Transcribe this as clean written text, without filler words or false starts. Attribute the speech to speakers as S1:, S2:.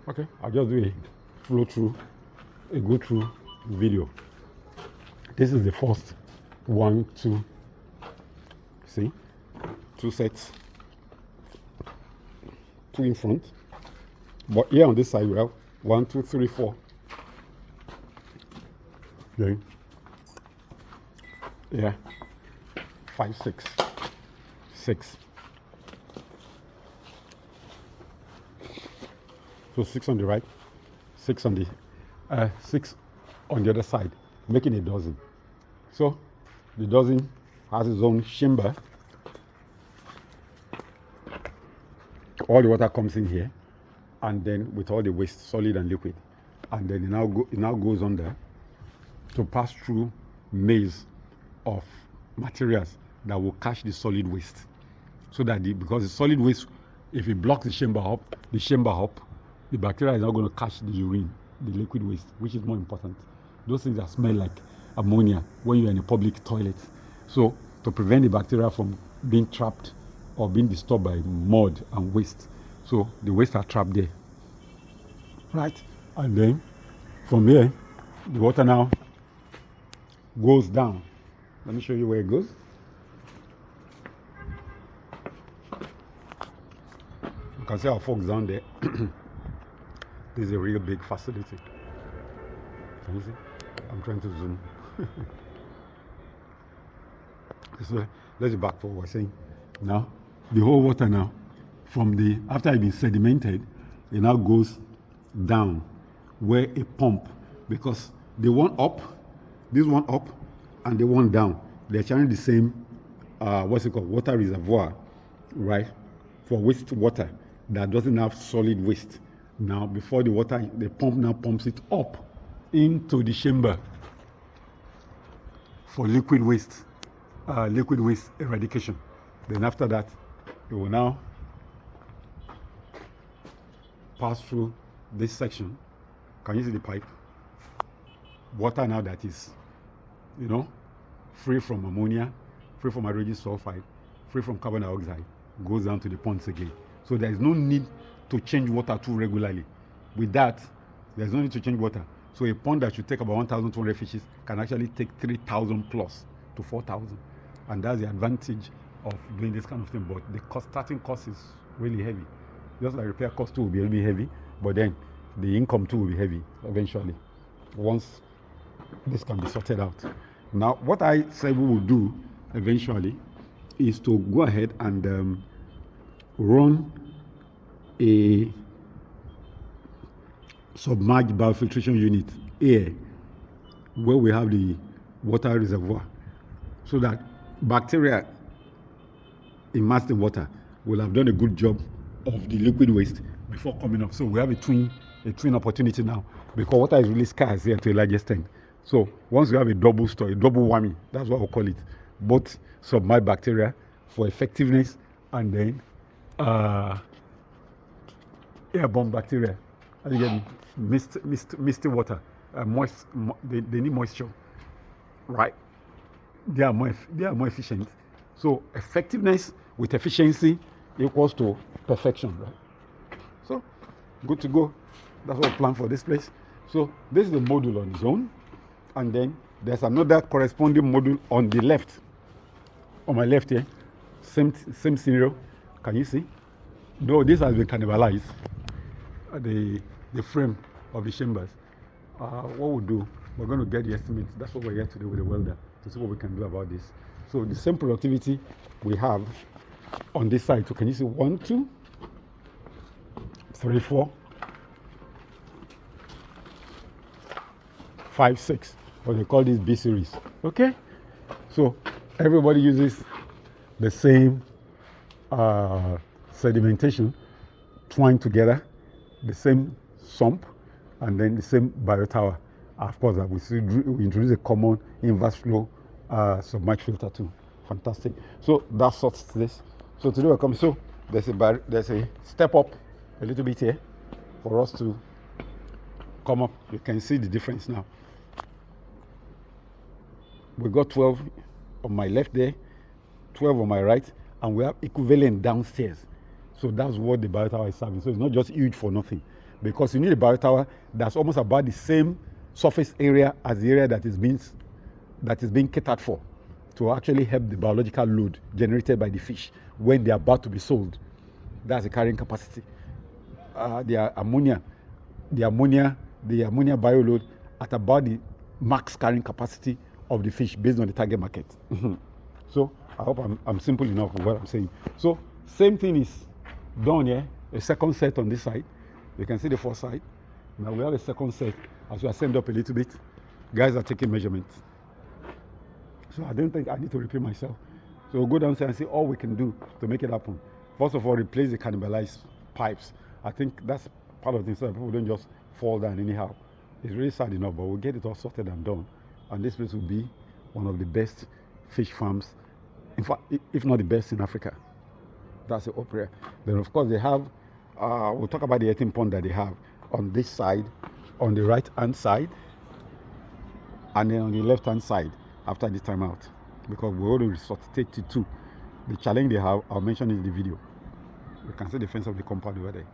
S1: Okay, I'll just do a go through video. This is the first 1, 2, see, 2 sets, 2 in front. But here on this side we have 1, 2, 3, 4. Okay. Yeah, 5, 6, 6. So 6 on the right, 6 on the 6 on the other side, making a dozen. So the dozen has its own chamber. All the water comes in here, and then with all the waste, solid and liquid, and then it now goes under to pass through maze of materials that will catch the solid waste. So that because the solid waste, if it blocks the chamber up, the bacteria is not going to catch the urine, the liquid waste, which is more important. Those things that smell like ammonia when you're in a public toilet. So to prevent the bacteria from being trapped or being disturbed by mud and waste, so the waste are trapped there, right? And then from here, the water now goes down. Let me show you where it goes. You can see our folks down there. This is a real big facility. Can you see? I'm trying to zoom. So let's back to what we're saying. Now, the whole water now, after it's been sedimented, it now goes down where a pump, because the one up, this one up, and the one down, they're sharing the same, water reservoir, right? For wastewater that doesn't have solid waste. Now, before the pump now pumps it up into the chamber for liquid waste eradication. Then after that, it will now pass through this section. Can you see the pipe? Water now that is, free from ammonia, free from hydrogen sulfide, free from carbon dioxide, goes down to the ponds again. So there is no need to change water too regularly. With that, there's no need to change water. So a pond that should take about 1,200 fishes can actually take 3,000 plus to 4,000. And that's the advantage of doing this kind of thing. But the starting cost is really heavy. Just like repair cost too will be really heavy, but then the income too will be heavy eventually, once this can be sorted out. Now, what I said we will do eventually is to go ahead and run a submerged biofiltration unit here where we have the water reservoir, so that bacteria immersed in water will have done a good job of the liquid waste before coming up. So we have a twin opportunity now, because water is really scarce here to a large extent. So once we have a double whammy, that's what we'll call it, both submerged bacteria for effectiveness, and then airborne bacteria. And again, misty water, moist. They need moisture, right? They are more efficient. So effectiveness with efficiency equals to perfection, right? So good to go. That's what we plan for this place. So this is the module on its own, and then there's another corresponding module on the left. On my left here, same scenario. Can you see? Though this has been cannibalized, the frame of the chambers. What we'll do, we're going to get the estimates. That's what we're here to do with the welder, to see what we can do about this. So the same productivity we have on this side. So can you see 1, 2, 3, 4, 5, 6. What they call this B series. Okay? So everybody uses the same sedimentation twined together, the same sump, and then the same biotower. Of course, we introduce a common inverse flow submerged filter too. Fantastic. So that sorts this. So today we're coming. So there's a step up a little bit here for us to come up. You can see the difference now. We got 12 on my left there, 12 on my right, and we have equivalent downstairs. So that's what the biotower is serving. So it's not just huge for nothing. because you need a biotower that's almost about the same surface area as the area that is being catered for, to actually help the biological load generated by the fish when they're about to be sold. That's the carrying capacity. The ammonia bioload at about the max carrying capacity of the fish based on the target market. So I hope I'm simple enough with what I'm saying. So same thing is done here. A second set on this side. You can see the first side. Now we have a second set. As we ascend up a little bit, guys are taking measurements. So I don't think I need to repeat myself. So we'll go downstairs and see all we can do to make it happen. First of all, replace the cannibalized pipes. I think that's part of the thing, so that people don't just fall down anyhow. It's really sad enough, but we'll get it all sorted and done. And this place will be one of the best fish farms, in fact, if not the best in Africa. That's the opera. Then of course they have, we'll talk about the eating pond that they have on this side, on the right hand side, and then on the left hand side after this time out, because we already resuscitated to two. The challenge they have, I'll mention in the video. You can see the fence of the compound over there.